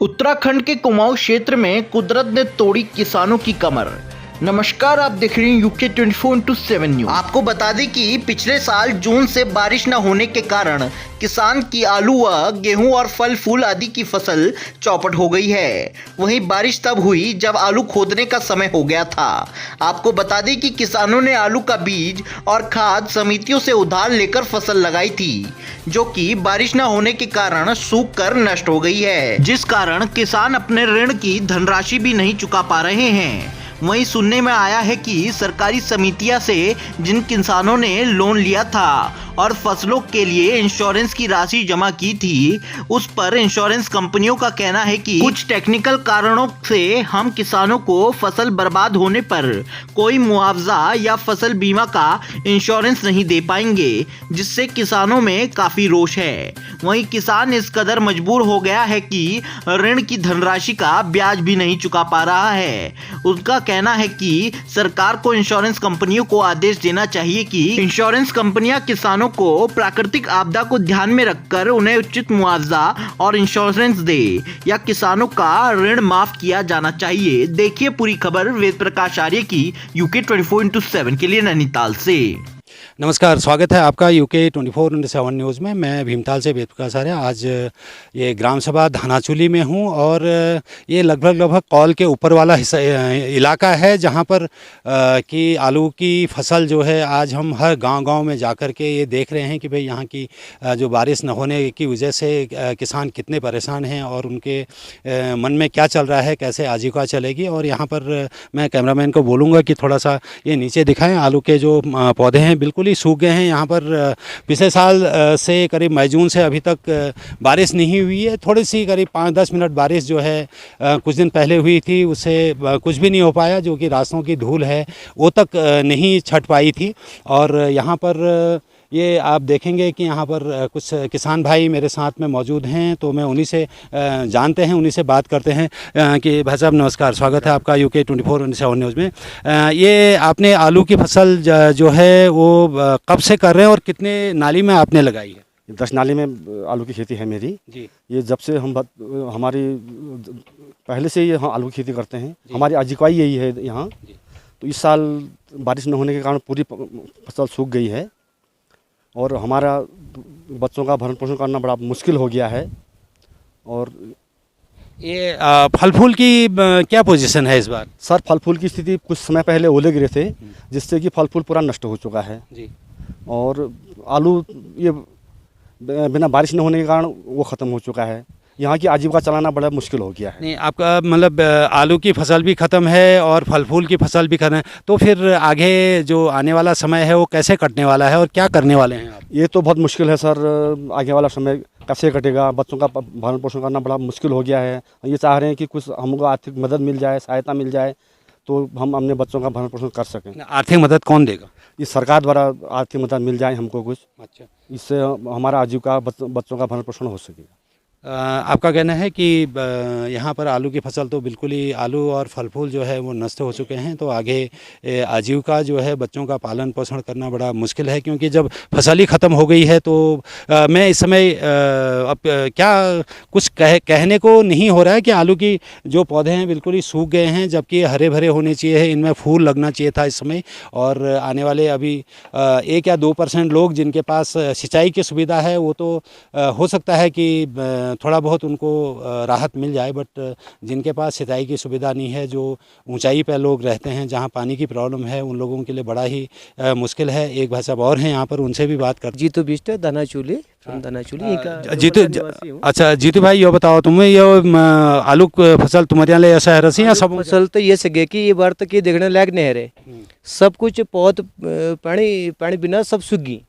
उत्तराखंड के कुमाऊं क्षेत्र में कुदरत ने तोड़ी किसानों की कमर। नमस्कार, आप देख रहे हैं यूके 24/7 न्यूज। आपको बता दें कि पिछले साल जून से बारिश न होने के कारण किसान की आलू व गेहूं और फल फूल आदि की फसल चौपट हो गई है। वहीं बारिश तब हुई जब आलू खोदने का समय हो गया था। आपको बता दें कि किसानों ने आलू का बीज और खाद समितियों से उधार लेकर फसल लगाई थी, जो कि बारिश न होने के कारण सूख कर नष्ट हो गई है, जिस कारण किसान अपने ऋण की धनराशि भी नहीं चुका पा रहे हैं। वहीं सुनने में आया है कि सरकारी समितियां से जिन किसानों ने लोन लिया था और फसलों के लिए इंश्योरेंस की राशि जमा की थी, उस पर इंश्योरेंस कंपनियों का कहना है कि कुछ टेक्निकल कारणों से हम किसानों को फसल बर्बाद होने पर कोई मुआवजा या फसल बीमा का इंश्योरेंस नहीं दे पाएंगे, जिससे किसानों में काफी रोष है। वहीं किसान इस कदर मजबूर हो गया है कि ऋण की धनराशि का ब्याज भी नहीं चुका पा रहा है। उनका कहना है कि सरकार को इंश्योरेंस कंपनियों को आदेश देना चाहिए कि इंश्योरेंस कंपनियां किसानों को प्राकृतिक आपदा को ध्यान में रखकर उन्हें उचित मुआवजा और इंश्योरेंस दे, या किसानों का ऋण माफ किया जाना चाहिए। देखिए पूरी खबर वेद प्रकाश आर्य की यूके 24/7 के लिए नैनीताल से। नमस्कार, स्वागत है आपका यूके 24/7 न्यूज़ में। मैं भीमताल से वेद प्रकाश आर्य। आज ये ग्राम सभा धानाचूली में हूँ और ये लगभग कॉल के ऊपर वाला हिस्सा इलाका है, जहाँ पर कि आलू की फसल जो है, आज हम हर गांव में जाकर के ये देख रहे हैं कि भाई यहाँ की जो बारिश न होने की वजह से किसान कितने परेशान हैं और उनके मन में क्या चल रहा है, कैसे आजीविका चलेगी। और यहाँ पर मैं कैमरामैन को बोलूँगा कि थोड़ा सा ये नीचे दिखाएँ। आलू के जो पौधे हैं बिल्कुल ही सूख गए हैं। यहाँ पर पिछले साल से करीब मई जून से अभी तक बारिश नहीं हुई है। थोड़ी सी करीब 5-10 मिनट बारिश जो है कुछ दिन पहले हुई थी, उससे कुछ भी नहीं हो पाया। जो कि रास्तों की धूल है वो तक नहीं छट पाई थी। और यहाँ पर ये आप देखेंगे कि यहाँ पर कुछ किसान भाई मेरे साथ में मौजूद हैं, तो मैं उन्हीं से जानते हैं, उन्हीं से बात करते हैं कि भाई साहब नमस्कार, स्वागत है आपका यूके 24/7 न्यूज़ में। ये आपने आलू की फसल जो है वो कब से कर रहे हैं और कितने नाली में आपने लगाई है? 10 नाली में आलू की खेती है मेरी जी। ये जब से हमारी पहले से ही हम आलू की खेती करते हैं, हमारी आजीविका यही है यहाँ। तो इस साल बारिश न होने के कारण पूरी फसल सूख गई है और हमारा बच्चों का भरण पोषण करना बड़ा मुश्किल हो गया है। और ये फल फूल की क्या पोजीशन है इस बार? सर, फल फूल की स्थिति कुछ समय पहले ओले गिरे थे, जिससे कि फल फूल पूरा नष्ट हो चुका है जी। और आलू ये बिना बारिश न होने के कारण वो ख़त्म हो चुका है। यहाँ की आजीविका चलाना बड़ा मुश्किल हो गया है। नहीं, आपका मतलब आलू की फसल भी ख़त्म है और फल फूल की फसल भी ख़त्म है, तो फिर आगे जो आने वाला समय है वो कैसे कटने वाला है और क्या करने वाले हैं आप? ये तो बहुत मुश्किल है सर, आगे वाला समय कैसे कटेगा। बच्चों का भरण पोषण करना बड़ा मुश्किल हो गया है। ये चाह रहे हैं कि कुछ हमको आर्थिक मदद मिल जाए, सहायता मिल जाए, तो हम अपने बच्चों का भरण पोषण कर सकें। आर्थिक मदद कौन देगा? ये सरकार द्वारा आर्थिक मदद मिल जाए हमको कुछ। अच्छा। इससे हमारा आजीविका बच्चों का भरण पोषण हो सकेगा। आपका कहना है कि यहाँ पर आलू की फसल तो बिल्कुल ही, आलू और फल फूल जो है वो नष्ट हो चुके हैं, तो आगे आजीविका जो है, बच्चों का पालन पोषण करना बड़ा मुश्किल है, क्योंकि जब फसल ही ख़त्म हो गई है तो मैं इस समय अब क्या कुछ कहने को नहीं हो रहा है कि आलू की जो पौधे हैं बिल्कुल ही सूख गए हैं, जबकि हरे भरे होने चाहिए, इनमें फूल लगना चाहिए था इस समय। और आने वाले अभी 1 या 2% लोग जिनके पास सिंचाई की सुविधा है वो तो हो सकता है कि थोड़ा बहुत उनको राहत मिल जाए, बट जिनके पास सिंचाई की सुविधा नहीं है, जो ऊंचाई पर लोग रहते हैं, जहां पानी की प्रॉब्लम है, उन लोगों के लिए बड़ा ही मुश्किल है। एक भाई साहब और हैं यहाँ पर, उनसे भी बात कर। जीतू बिस्ट धानाचूली जीतू, अच्छा जीतू भाई, ये बताओ तुम्हें, ये आलू फसल तुम्हारे यहाँ ऐसा है रसी या सब फसल तो ये सके कि ये बार तक ये देखने लायक नहीं रहे, सब कुछ बहुत पानी बिना सब सूख गई।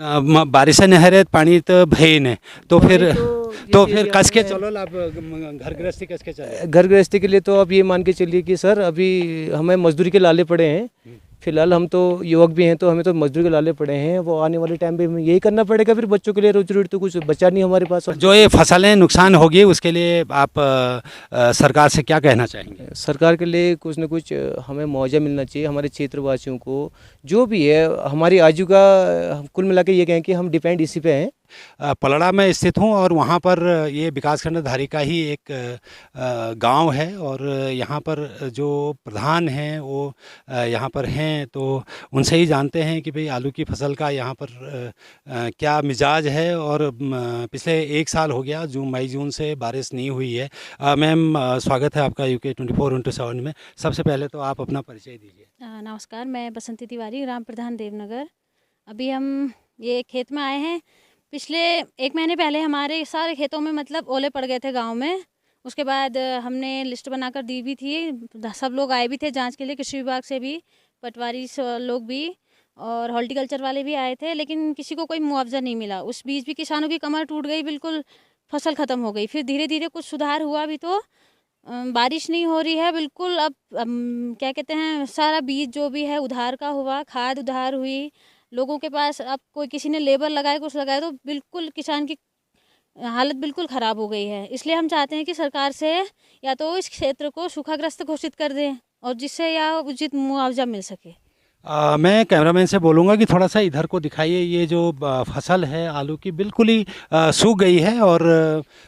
बारिश नहीं है, पानी तो भय ने, तो फिर कस के चलो आप घर गृहस्थी कस के चले। घर गृहस्थी के लिए तो अब ये मान के चलिए कि सर अभी हमें मजदूरी के लाले पड़े हैं। फिलहाल हम तो युवक भी हैं, तो हमें तो मजदूरी के लाले पड़े हैं। वो आने वाले टाइम पे हमें यही करना पड़ेगा। फिर बच्चों के लिए रोजी रोटी तो कुछ बचा नहीं हमारे पास। जो ये फसलें नुकसान होगी उसके लिए आप सरकार से क्या कहना चाहेंगे? सरकार के लिए कुछ न कुछ हमें मुआवजा मिलना चाहिए। हमारे क्षेत्रवासियों को जो भी है, हमारी आजीविका कुल मिला के ये कहें कि हम डिपेंड इसी पे हैं पलड़ा में स्थित हूँ और वहाँ पर ये विकासखंड धारी का ही एक गांव है और यहाँ पर जो प्रधान हैं वो यहाँ पर हैं, तो उनसे ही जानते हैं कि भाई आलू की फसल का यहाँ पर क्या मिजाज है। और पिछले 1 साल हो गया, मई जून से बारिश नहीं हुई है। मैम, स्वागत है आपका UK 24/7 में। सबसे पहले तो आप अपना परिचय दीजिए। नमस्कार, मैं बसंती तिवारी, ग्राम प्रधान देवनगर। अभी हम ये खेत में आए हैं। पिछले 1 महीने पहले हमारे सारे खेतों में मतलब ओले पड़ गए थे गांव में। उसके बाद हमने लिस्ट बनाकर दी भी थी, सब लोग आए भी थे जांच के लिए, कृषि विभाग से भी, पटवारी लोग भी और हॉर्टिकल्चर वाले भी आए थे, लेकिन किसी को कोई मुआवजा नहीं मिला। उस बीच भी किसानों की कमर टूट गई, बिल्कुल फसल ख़त्म हो गई। फिर धीरे धीरे कुछ सुधार हुआ भी, तो बारिश नहीं हो रही है बिल्कुल। अब क्या कहते हैं, सारा बीज जो भी है उधार का हुआ, खाद उधार हुई लोगों के पास। अब कोई किसी ने लेबर लगाए, कुछ लगाए, तो बिल्कुल किसान की हालत बिल्कुल ख़राब हो गई है। इसलिए हम चाहते हैं कि सरकार से या तो इस क्षेत्र को सूखाग्रस्त घोषित कर दें और जिससे या उचित मुआवजा मिल सके। मैं कैमरामैन से बोलूँगा कि थोड़ा सा इधर को दिखाइए। ये जो फसल है आलू की बिल्कुल ही सूख गई है और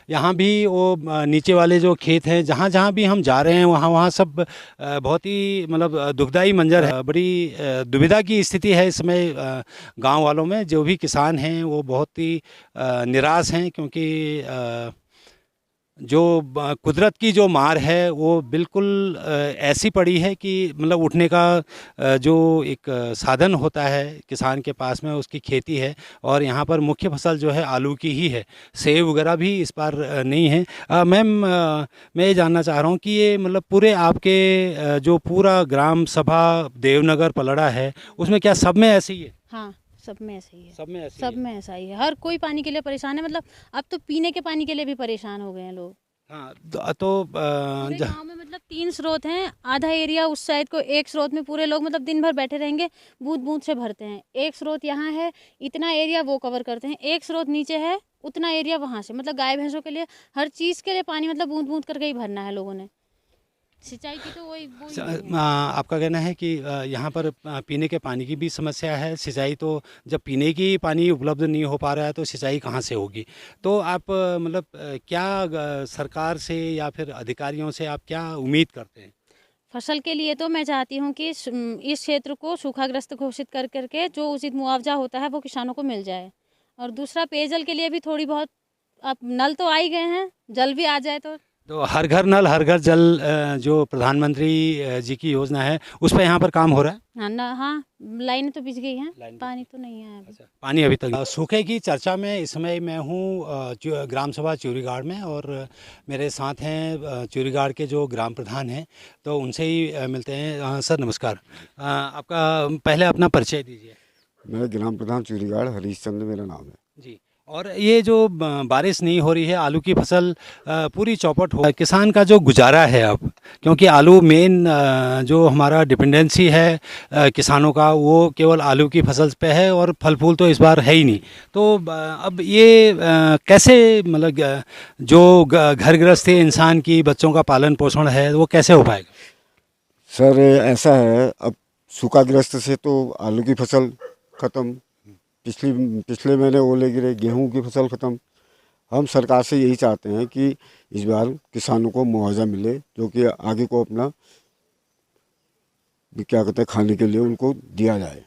यहाँ भी वो नीचे वाले जो खेत हैं, जहाँ जहाँ भी हम जा रहे हैं वहाँ वहाँ सब बहुत ही मतलब दुखदाई मंजर है। बड़ी दुविधा की स्थिति है इसमें गांव वालों में। जो भी किसान हैं वो बहुत ही निराश हैं, क्योंकि जो कुदरत की जो मार है वो बिल्कुल ऐसी पड़ी है कि मतलब उठने का जो एक साधन होता है किसान के पास में, उसकी खेती है। और यहाँ पर मुख्य फसल जो है आलू की ही है, सेब वगैरह भी इस बार नहीं है। मैम, मैं ये जानना चाह रहा हूँ कि ये मतलब पूरे आपके जो पूरा ग्राम सभा देवनगर पलड़ा है, उसमें क्या सब में ऐसे ही है? हाँ, सब में ऐसा ही है। सब में ऐसे सब में ऐसा ही है। हर कोई पानी के लिए परेशान है। मतलब अब तो पीने के पानी के लिए भी परेशान हो गए हैं लोग। हाँ, तो पूरे गांव में मतलब 3 स्रोत हैं। आधा एरिया उस साइड को, एक स्रोत में पूरे लोग मतलब दिन भर बैठे रहेंगे, बूंद बूंद से भरते हैं। एक स्रोत यहाँ है, इतना एरिया वो कवर करते हैं। एक स्रोत नीचे है, उतना एरिया वहाँ से। मतलब गाय भैंसों के लिए, हर चीज़ के लिए पानी मतलब बूंद बूंद करके ही भरना है लोगों ने। सिंचाई की तो वही आपका कहना है कि यहाँ पर पीने के पानी की भी समस्या है। सिंचाई तो जब पीने की पानी उपलब्ध नहीं हो पा रहा है तो सिंचाई कहाँ से होगी? तो आप मतलब क्या सरकार से या फिर अधिकारियों से आप क्या उम्मीद करते हैं? फसल के लिए तो मैं चाहती हूँ कि इस क्षेत्र को सूखाग्रस्त घोषित कर करके जो उचित मुआवजा होता है वो किसानों को मिल जाए। और दूसरा, पेयजल के लिए भी थोड़ी बहुत, अब नल तो आ ही गए हैं, जल भी आ जाए तो हर घर नल हर घर जल जो प्रधानमंत्री जी की योजना है, उस पर यहाँ पर काम हो रहा है? हाँ ना। हाँ, लाइनें तो बिछ गई हैं, पानी तो नहीं आया अभी। अच्छा, पानी अभी तक। सूखे की चर्चा में इस समय मैं हूँ ग्राम सभा चूरीगाड़ में, और मेरे साथ हैं चूरीगाड़ के जो ग्राम प्रधान हैं, तो उनसे ही मिलते हैं। सर नमस्कार, आपका पहले अपना परिचय दीजिए। मैं ग्राम प्रधान चूरीगाड़, हरीश चंद्र मेरा नाम है जी। और ये जो बारिश नहीं हो रही है, आलू की फसल पूरी चौपट हो, किसान का जो गुजारा है अब, क्योंकि आलू मेन जो हमारा डिपेंडेंसी है किसानों का, वो केवल आलू की फसल पे है और फल फूल तो इस बार है ही नहीं। तो अब ये कैसे मतलब जो घर गृहस्थी इंसान की बच्चों का पालन पोषण है वो कैसे हो पाएगा? सर ऐसा है, अब सूखाग्रस्त से तो आलू की फसल ख़त्म, पिछले महीने ओले गिरे, गेहूं की फसल ख़त्म। हम सरकार से यही चाहते हैं कि इस बार किसानों को मुआवजा मिले, जो कि आगे को अपना क्या कहते हैं खाने के लिए उनको दिया जाए।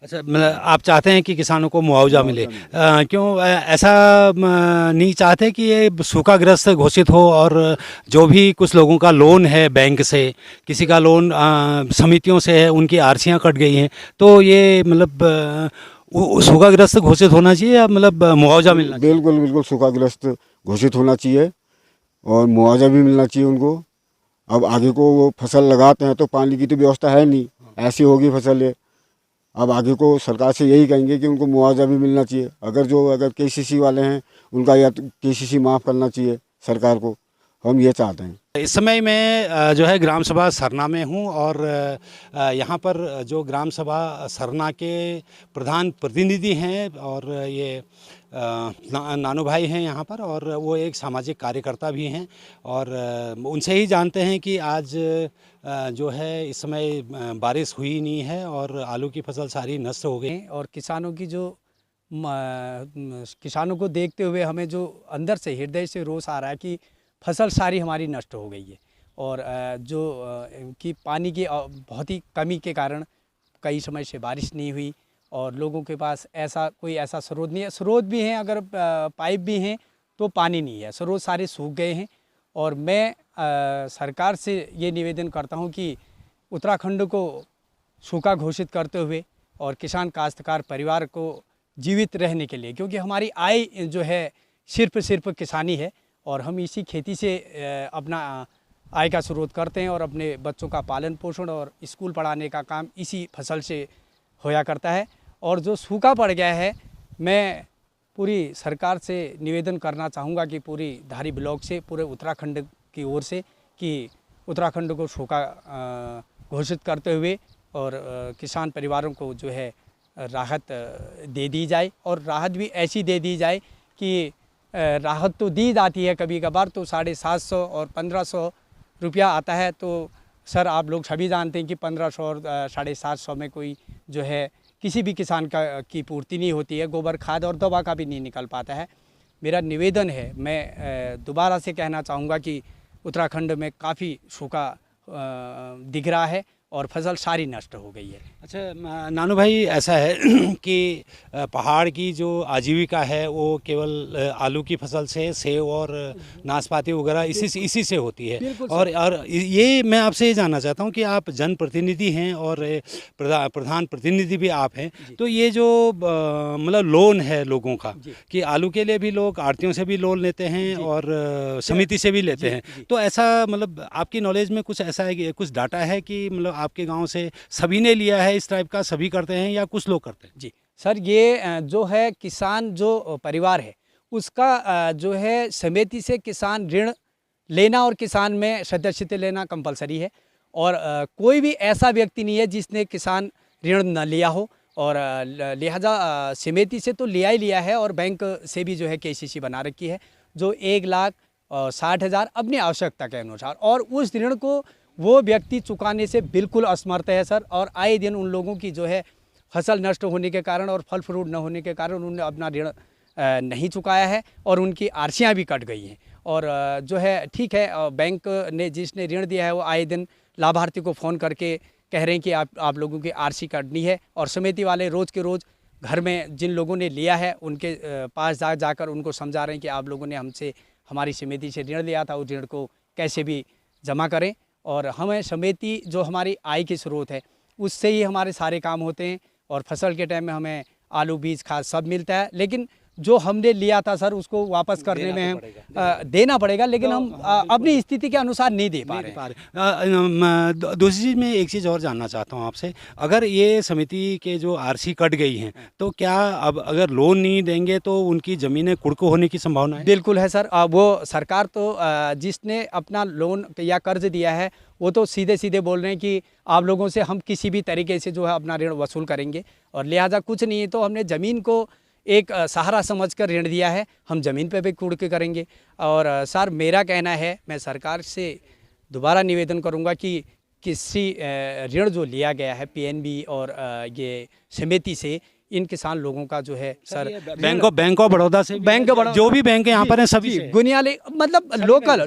अच्छा, मतलब आप चाहते हैं कि किसानों को मुआवजा मिले। क्यों ऐसा नहीं चाहते कि ये सूखाग्रस्त घोषित हो, और जो भी कुछ लोगों का लोन है बैंक से, किसी का लोन समितियों से है, उनकी आरसियां कट गई हैं, तो ये मतलब सूखाग्रस्त घोषित होना चाहिए या मतलब मुआवजा मिलना चाहिए? बिल्कुल बिल्कुल सूखाग्रस्त घोषित होना चाहिए और मुआवजा भी मिलना चाहिए उनको। अब आगे को वो फसल लगाते हैं तो पानी की तो व्यवस्था है नहीं, ऐसी होगी फसल ये। अब आगे को सरकार से यही कहेंगे कि उनको मुआवजा भी मिलना चाहिए। अगर KCC वाले हैं उनका या तो KCC माफ़ करना चाहिए सरकार को, हम ये चाहते हैं। इस समय मैं जो है ग्राम सभा सरना में हूँ, और यहाँ पर जो ग्राम सभा सरना के प्रधान प्रतिनिधि हैं, और ये नानू भाई हैं यहाँ पर, और वो एक सामाजिक कार्यकर्ता भी हैं, और उनसे ही जानते हैं कि आज जो है इस समय बारिश हुई नहीं है और आलू की फसल सारी नष्ट हो गई। और किसानों की जो किसानों को देखते हुए हमें जो अंदर से हृदय से रोष आ रहा है कि फसल सारी हमारी नष्ट हो गई है और कि पानी की बहुत ही कमी के कारण कई समय से बारिश नहीं हुई और लोगों के पास ऐसा स्रोत नहीं है। स्रोत भी हैं, अगर पाइप भी हैं तो पानी नहीं है, स्रोत सारे सूख गए हैं। और मैं सरकार से ये निवेदन करता हूँ कि उत्तराखंड को सूखा घोषित करते हुए और किसान काश्तकार परिवार को जीवित रहने के लिए, क्योंकि हमारी आय जो है सिर्फ किसानी है और हम इसी खेती से अपना आय का स्रोत करते हैं और अपने बच्चों का पालन पोषण और स्कूल पढ़ाने का काम इसी फसल से होया करता है। और जो सूखा पड़ गया है, मैं पूरी सरकार से निवेदन करना चाहूँगा कि पूरी धारी ब्लॉक से पूरे उत्तराखंड की ओर से कि उत्तराखंड को सूखा घोषित करते हुए और किसान परिवारों को जो है राहत दे दी जाए। और राहत भी ऐसी दे दी जाए कि राहत तो दी जाती है कभी कभार तो 750 और 1500 रुपया आता है, तो सर आप लोग सभी जानते हैं कि 1500 और 750 में कोई जो है किसी भी किसान की पूर्ति नहीं होती है, गोबर खाद और दवा का भी नहीं निकल पाता है। मेरा निवेदन है, मैं दोबारा से कहना चाहूँगा कि उत्तराखंड में काफ़ी सूखा दिख रहा है और फसल सारी नष्ट हो गई है। अच्छा नानू भाई, ऐसा है कि पहाड़ की जो आजीविका है वो केवल आलू की फसल से, सेब और नाशपाती वगैरह इसी से होती है। और ये मैं आपसे ये जानना चाहता हूँ कि आप जनप्रतिनिधि हैं और प्रधान प्रतिनिधि भी आप हैं, तो ये जो मतलब लोन है लोगों का कि आलू के लिए भी लोग आढ़तियों से भी लोन लेते हैं और समिति से भी लेते हैं, तो ऐसा मतलब आपकी नॉलेज में कुछ ऐसा है कि कुछ डाटा है कि मतलब आपके गांव से सभी ने लिया है, इस टाइप का सभी करते हैं या कुछ लोग करते हैं? जी सर, ये जो है किसान जो परिवार है उसका जो है समिति से किसान ऋण लेना और किसान में सदस्यता लेना कंपलसरी है। और कोई भी ऐसा व्यक्ति नहीं है जिसने किसान ऋण न लिया हो और लिहाजा समिति से तो लिया ही लिया है और बैंक से भी जो है KCC बना रखी है जो 1,60,000 अपनी आवश्यकता के अनुसार, और उस ऋण को वो व्यक्ति चुकाने से बिल्कुल असमर्थ है सर। और आए दिन उन लोगों की जो है फसल नष्ट होने के कारण और फल फ्रूट न होने के कारण उन्होंने अपना ऋण नहीं चुकाया है और उनकी आरसियाँ भी कट गई हैं। और जो है ठीक है, बैंक ने जिसने ऋण दिया है वो आए दिन लाभार्थी को फ़ोन करके कह रहे हैं कि आप लोगों की आरसी काटनी है, और समिति वाले रोज़ के रोज़ घर में जिन लोगों ने लिया है उनके पास जाकर उनको समझा रहे हैं कि आप लोगों ने हमसे हमारी समिति से ऋण लिया था, उस ऋण को कैसे भी जमा करें। और हमें समिति जो हमारी आय के स्रोत है उससे ही हमारे सारे काम होते हैं और फसल के टाइम में हमें आलू बीज खाद सब मिलता है, लेकिन जो हमने लिया था सर उसको वापस करने में हम देना पड़ेगा, लेकिन हम अपनी स्थिति के अनुसार नहीं दे पा रहे। दूसरी चीज़ मैं एक चीज़ और जानना चाहता हूँ आपसे, अगर ये समिति के जो आरसी कट गई हैं तो क्या अब अगर लोन नहीं देंगे तो उनकी ज़मीनें कुड़को होने की संभावना है? बिल्कुल है सर। वो सरकार तो जिसने अपना लोन या कर्ज दिया है वो तो सीधे बोल रहे हैं कि आप लोगों से हम किसी भी तरीके से जो है अपना ऋण वसूल करेंगे, और लिहाजा कुछ नहीं है तो हमने ज़मीन को एक सहारा समझकर ऋण दिया है, हम ज़मीन पे भी कूड़ के करेंगे। और सर मेरा कहना है, मैं सरकार से दोबारा निवेदन करूंगा कि किसी ऋण जो लिया गया है PNB और ये समिति से, इन किसान लोगों का जो है सर बैंक ऑफ बड़ौदा से, जो भी बैंक यहाँ पर हैं सभी बुनियादी मतलब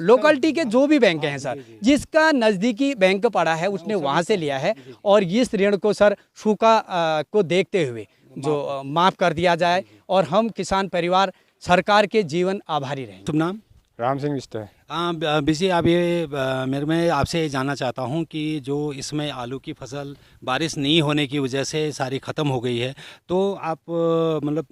लोकलिटी के जो भी बैंक हैं सर, जिसका नज़दीकी बैंक पड़ा है उसने वहाँ से लिया है। और इस ऋण को सर सूखा को देखते हुए जो माफ़ कर दिया जाए और हम किसान परिवार सरकार के जीवन आभारी रहें। तुम नाम? राम सिंह बिस्ते। हाँ बिजी, आप ये मैं आपसे ये जानना चाहता हूँ कि जो इसमें आलू की फसल बारिश नहीं होने की वजह से सारी ख़त्म हो गई है, तो आप मतलब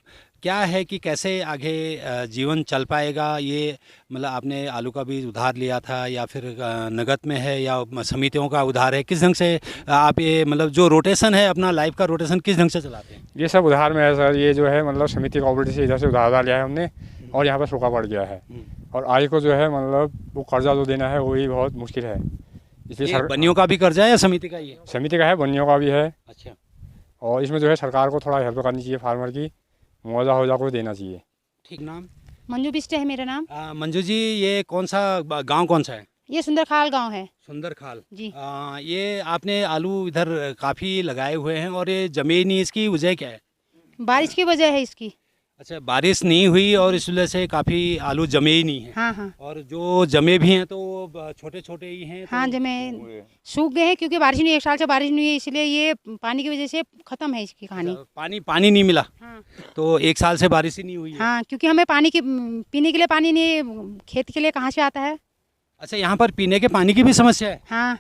क्या है कि कैसे आगे जीवन चल पाएगा? ये मतलब आपने आलू का बीज उधार लिया था या फिर नगद में है या समितियों का उधार है? किस ढंग से आप ये मतलब जो रोटेशन है अपना लाइफ का रोटेशन किस ढंग से चलाते हैं? ये सब उधार में है सर। ये जो है मतलब समिति कोऑपरेटिव से इधर से उधार लिया है हमने और यहाँ पर सूखा पड़ गया है, और आय को जो है मतलब वो कर्जा जो देना है वही बहुत मुश्किल है। इसलिए बनियों का भी कर्जा है या समिति का ही है? समिति का है, बनियों का भी है। अच्छा। और इसमें जो है सरकार को थोड़ा हेल्प करनी चाहिए, फार्मर की मुआवजा हो जा को देना चाहिए। ठीक। नाम? मंजू बिस्टे है मेरा नाम। मंजू जी, ये कौन सा गांव कौन सा है? ये सुंदरखाल गांव है। सुंदरखाल जी। ये आपने आलू इधर काफ़ी लगाए हुए हैं और ये जमीन इसकी वजह क्या है? बारिश की वजह है इसकी। अच्छा, बारिश नहीं हुई और इस वजह से काफ़ी आलू जमे ही नहीं है। हाँ हाँ और जो जमे भी हैं तो वो छोटे छोटे ही हैं। हाँ तो जमे सूख गए हैं क्योंकि बारिश नहीं, एक साल से बारिश नहीं है, इसलिए ये पानी की वजह से ख़त्म है इसकी कहानी। अच्छा, पानी पानी नहीं मिला, हाँ तो एक साल से बारिश ही नहीं हुई है। हाँ, क्योंकि हमें पानी की पीने के लिए पानी नहीं, खेत के लिए कहाँ से आता है। अच्छा, यहाँ पर पीने के पानी की भी समस्या है। हाँ,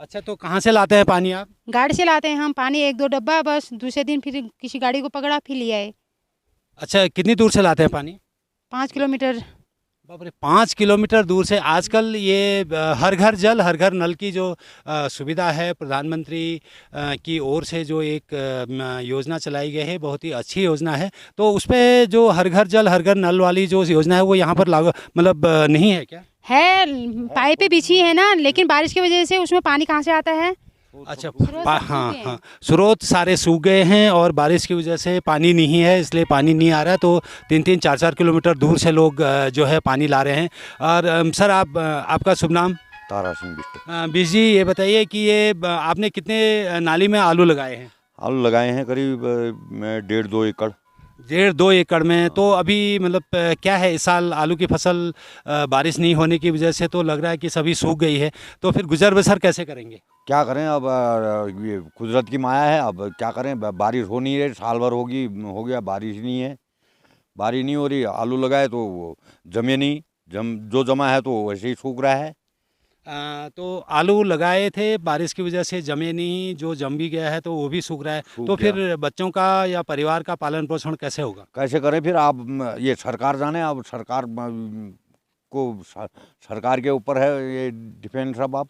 अच्छा, तो कहाँ से लाते हैं पानी आप? गाड़ी से लाते हैं हम पानी, 1-2 डब्बा, बस दूसरे दिन फिर किसी गाड़ी को पकड़ा फिर लिया है। अच्छा, कितनी दूर से लाते हैं पानी? 5 किलोमीटर। बाप रे, 5 किलोमीटर दूर से। आजकल ये हर घर जल हर घर नल की जो सुविधा है प्रधानमंत्री की ओर से जो एक योजना चलाई गई है, बहुत ही अच्छी योजना है। तो उस पे जो हर घर जल हर घर नल वाली जो योजना है वो यहाँ पर लागू मतलब नहीं है क्या? है, पाइपें बिछी है ना, लेकिन बारिश की वजह से उसमें पानी कहाँ से आता है। अच्छा, स्रोत हाँ सूख गए हैं। हाँ, स्रोत सारे सूख गए हैं और बारिश की वजह से पानी नहीं है, इसलिए पानी नहीं आ रहा है। तो 3-3 4-4 किलोमीटर दूर से लोग जो है पानी ला रहे हैं। और सर, आपका शुभ नाम? तारा सिंह बिष्ट। बीस जी, ये बताइए कि ये आपने कितने नाली में आलू लगाए हैं? आलू लगाए हैं करीब 1.5-2 एकड़। 1.5-2 एकड़ में। तो अभी मतलब क्या है, इस साल आलू की फसल बारिश नहीं होने की वजह से तो लग रहा है कि सभी सूख गई है, तो फिर गुजर बसर कैसे करेंगे? क्या करें अब, ये कुदरत की माया है। अब क्या करें, बारिश हो नहीं रही, साल भर हो गया बारिश नहीं है, बारिश नहीं हो रही। आलू लगाए तो वो जमे नहीं, जो जमा है तो वैसे ही सूख रहा है। तो आलू लगाए थे, बारिश की वजह से जमे नहीं, जो जम भी गया है तो वो भी सूख रहा है। सूख तो गया। फिर बच्चों का या परिवार का पालन पोषण कैसे होगा? कैसे करें फिर? आप ये सरकार जाने, अब सरकार सरकार के ऊपर है ये डिपेंड सब। आप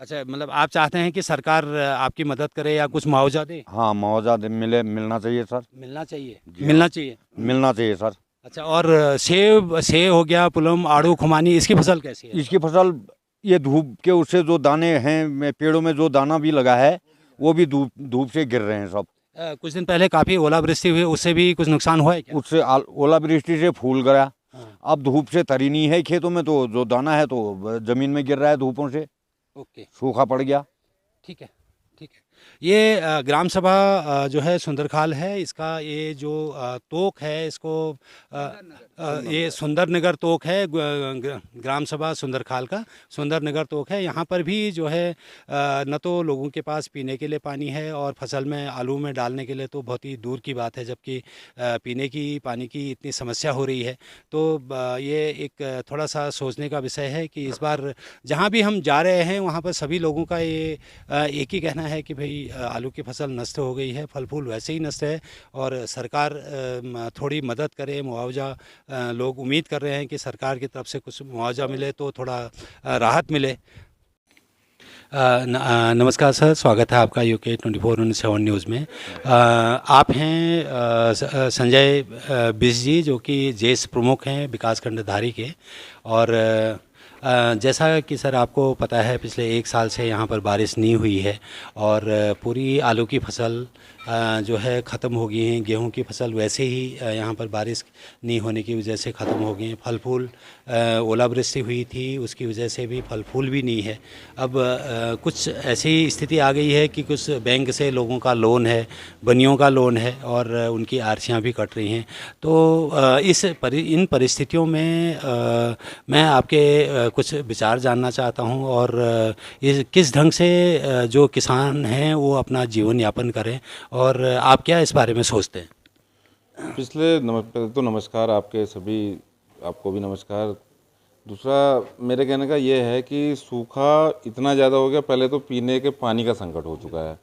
अच्छा, मतलब आप चाहते हैं कि सरकार आपकी मदद करे या कुछ मुआवजा दे? हाँ, मुआवजा मिलना चाहिए सर। मिलना चाहिए, जी, मिलना चाहिए। मिलना चाहिए सर। अच्छा, और सेब हो गया, पुलम, आड़ू, खुमानी, इसकी फसल कैसी है? इसकी फसल, ये धूप के उससे जो दाने हैं पेड़ों में, जो दाना भी लगा है वो भी धूप से गिर रहे हैं सब। कुछ दिन पहले काफ़ी ओलावृष्टि हुई, उससे भी कुछ नुकसान हुआ है क्या? उससे ओलावृष्टि से फूल गया। हाँ। अब धूप से तरी नहीं है खेतों में, तो जो दाना है तो जमीन में गिर रहा है धूपों से, ओके, सूखा पड़ गया। ठीक है, ठीक है। ये ग्राम सभा जो है सुंदरखाल है, इसका ये जो तोक है, इसको ये सुंदर नगर तोक है, ग्राम सभा सुंदरखाल का सुंदर नगर तोक है। यहाँ पर भी जो है न तो लोगों के पास पीने के लिए पानी है, और फसल में आलू में डालने के लिए तो बहुत ही दूर की बात है, जबकि पीने की पानी की इतनी समस्या हो रही है। तो ये एक थोड़ा सा सोचने का विषय है कि इस बार जहाँ भी हम जा रहे हैं वहाँ पर सभी लोगों का ये एक ही कहना है कि भाई आलू की फसल नष्ट हो गई है, फल फूल वैसे ही नष्ट है, और सरकार थोड़ी मदद करे, मुआवजा। लोग उम्मीद कर रहे हैं कि सरकार की तरफ से कुछ मुआवजा मिले तो थोड़ा राहत मिले। नमस्कार सर, स्वागत है आपका UK 24/7 न्यूज़ में। आप हैं संजय बिष्ट जी, जो कि जेस प्रमुख हैं विकासखंड धारी के। और जैसा कि सर आपको पता है, पिछले 1 साल से यहाँ पर बारिश नहीं हुई है, और पूरी आलू की फसल जो है ख़त्म हो गई हैं। गेहूं की फसल वैसे ही यहाँ पर बारिश नहीं होने की वजह से ख़त्म हो गई हैं। फल फूल, ओलावृष्टि हुई थी, उसकी वजह से भी फल फूल भी नहीं है। अब कुछ ऐसी स्थिति आ गई है कि कुछ बैंक से लोगों का लोन है, बनियों का लोन है, और उनकी आरसियाँ भी कट रही हैं। तो इन परिस्थितियों में मैं आपके कुछ विचार जानना चाहता हूं, और किस ढंग से जो किसान हैं वो अपना जीवन यापन करें, और आप क्या इस बारे में सोचते हैं? तो नमस्कार आपके सभी, आपको भी नमस्कार। दूसरा मेरे कहने का ये है कि सूखा इतना ज़्यादा हो गया, पहले तो पीने के पानी का संकट हो चुका है,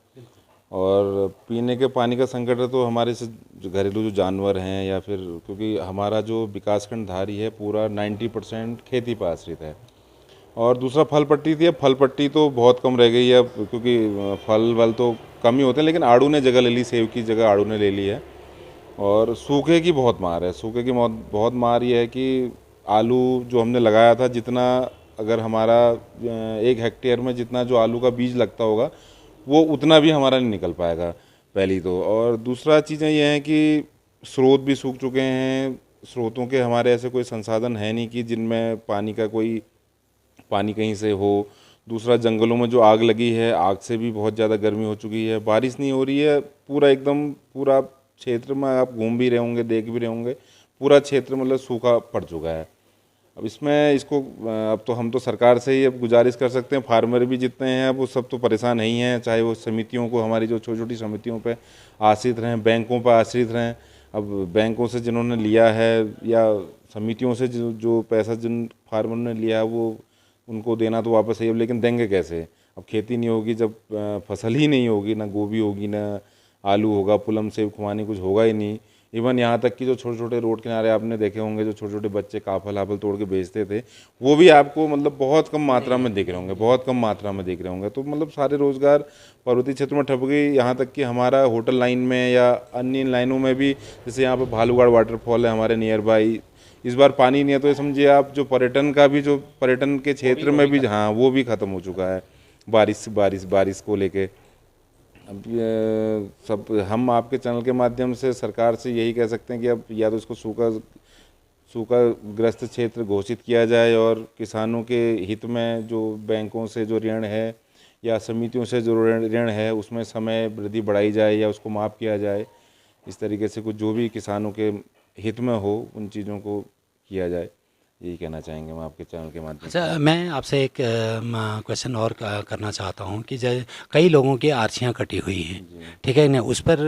और पीने के पानी का संकट है तो हमारे से जो घरेलू जो जानवर हैं, या फिर क्योंकि हमारा जो विकासखंड धारी है पूरा 90% खेती पर आश्रित है। और दूसरा फल पट्टी थी, अब फल पट्टी तो बहुत कम रह गई है अब, क्योंकि फल वल तो कम ही होते हैं, लेकिन आड़ू ने जगह ले ली, सेब की जगह आड़ू ने ले ली है। और सूखे की बहुत मार है, सूखे की बहुत मार ये है कि आलू जो हमने लगाया था, जितना अगर हमारा 1 हेक्टेयर में जितना जो आलू का बीज लगता होगा वो उतना भी हमारा नहीं निकल पाएगा, पहली तो। और दूसरा चीज़ें ये हैं कि स्रोत भी सूख चुके हैं, स्रोतों के हमारे ऐसे कोई संसाधन है नहीं कि जिनमें पानी कहीं से हो। दूसरा, जंगलों में जो आग लगी है, आग से भी बहुत ज़्यादा गर्मी हो चुकी है, बारिश नहीं हो रही है, पूरा क्षेत्र में आप घूम भी रहे होंगे, देख भी रहे होंगे, पूरा क्षेत्र मतलब सूखा पड़ चुका है। अब इसमें इसको अब तो हम तो सरकार से ही अब गुजारिश कर सकते हैं, फार्मर भी जितने हैं अब वो सब तो परेशान नहीं हैं, चाहे वो समितियों को, हमारी जो छोटी छोटी समितियों पे आश्रित रहें, बैंकों पर आश्रित रहें। अब बैंकों से जिन्होंने लिया है या समितियों से जो पैसा जिन फार्मर ने लिया है वो उनको देना तो वापस है, लेकिन देंगे कैसे? अब खेती नहीं होगी, जब फसल ही नहीं होगी, ना गोभी होगी, ना आलू होगा, पुलम सेब खुमानी कुछ होगा ही नहीं। इवन यहाँ तक कि जो छोटे छोटे रोड किनारे आपने देखे होंगे, जो छोटे छोटे बच्चे काफल आपल तोड़ के बेचते थे, वो भी आपको मतलब बहुत कम मात्रा में दिख रहे होंगे, बहुत कम मात्रा में दिख रहे होंगे। तो मतलब सारे रोजगार पर्वतीय क्षेत्र में ठप गई। यहाँ तक कि हमारा होटल लाइन में या अन्य लाइनों में भी, जैसे यहाँ पर भालूगढ़ वाटरफॉल है हमारे नियर बाई, इस बार पानी नहीं है, तो ये समझिए आप जो पर्यटन का भी, जो पर्यटन के क्षेत्र में भी, हाँ वो भी ख़त्म हो चुका है बारिश को लेके। अब ये सब हम आपके चैनल के माध्यम से सरकार से यही कह सकते हैं कि अब या तो इसको सूखाग्रस्त क्षेत्र घोषित किया जाए और किसानों के हित में जो बैंकों से जो ऋण है या समितियों से जो ऋण है उसमें समय वृद्धि बढ़ाई जाए या उसको माफ़ किया जाए। इस तरीके से कुछ जो भी किसानों के हित में हो उन चीज़ों को किया जाए, यही कहना चाहेंगे हम आपके चैनल के माध्यम से। अच्छा, मैं आपसे एक क्वेश्चन और करना चाहता हूँ कि कई लोगों की आर्थियाँ कटी हुई हैं, ठीक है ना, उस पर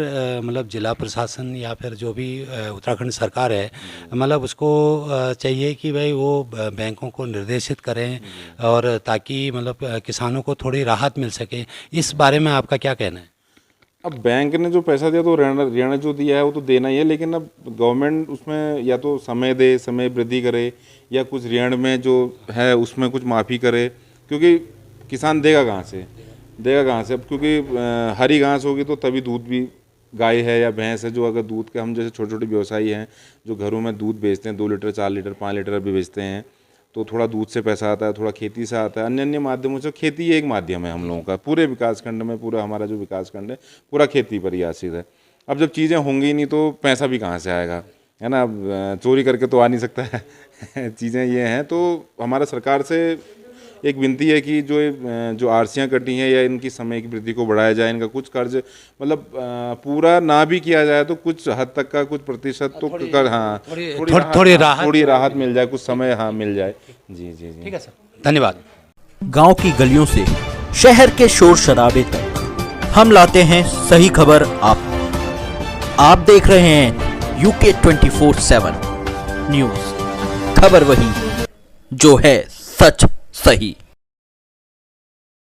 मतलब जिला प्रशासन या फिर जो भी उत्तराखंड सरकार है, मतलब उसको चाहिए कि भाई वो बैंकों को निर्देशित करें और ताकि मतलब किसानों को थोड़ी राहत मिल सके। इस बारे में आपका क्या कहना है? अब बैंक ने जो पैसा दिया तो ऋण जो दिया है वो तो देना ही है, लेकिन अब गवर्नमेंट उसमें या तो समय दे, समय वृद्धि करे, या कुछ ऋण में जो है उसमें कुछ माफ़ी करे, क्योंकि किसान देगा कहाँ से? अब क्योंकि हरी घास होगी तो तभी दूध भी, गाय है या भैंस है जो अगर दूध के, हम जैसे छोटे छोटे व्यवसायी हैं जो घरों में दूध बेचते हैं, 2 लीटर 4 लीटर 5 लीटर भी बेचते हैं, तो थोड़ा दूध से पैसा आता है, थोड़ा खेती से आता है, अन्य अन्य माध्यमों से। खेती एक माध्यम है हम लोगों का, पूरे विकासखंड में, पूरा हमारा जो विकासखंड है पूरा खेती पर ही आश्रित है। अब जब चीज़ें होंगी नहीं तो पैसा भी कहाँ से आएगा, है ना? अब चोरी करके तो आ नहीं सकता है चीज़ें ये हैं। तो हमारा सरकार से एक विनती है कि जो आरसियाँ कटी हैं या इनकी समय की वृद्धि को बढ़ाया जाए, इनका कुछ कर्ज मतलब पूरा ना भी किया जाए तो कुछ हद तक का कुछ प्रतिशत तो कर, हाँ थोड़ी राहत मिल जाए, कुछ समय हाँ मिल जाए। जी जी जी, ठीक है सर, धन्यवाद। गांव की गलियों से शहर के शोर शराबे तक हम लाते हैं सही खबर आप देख रहे हैं यूके 24/7 न्यूज। खबर वही जो है सच सही।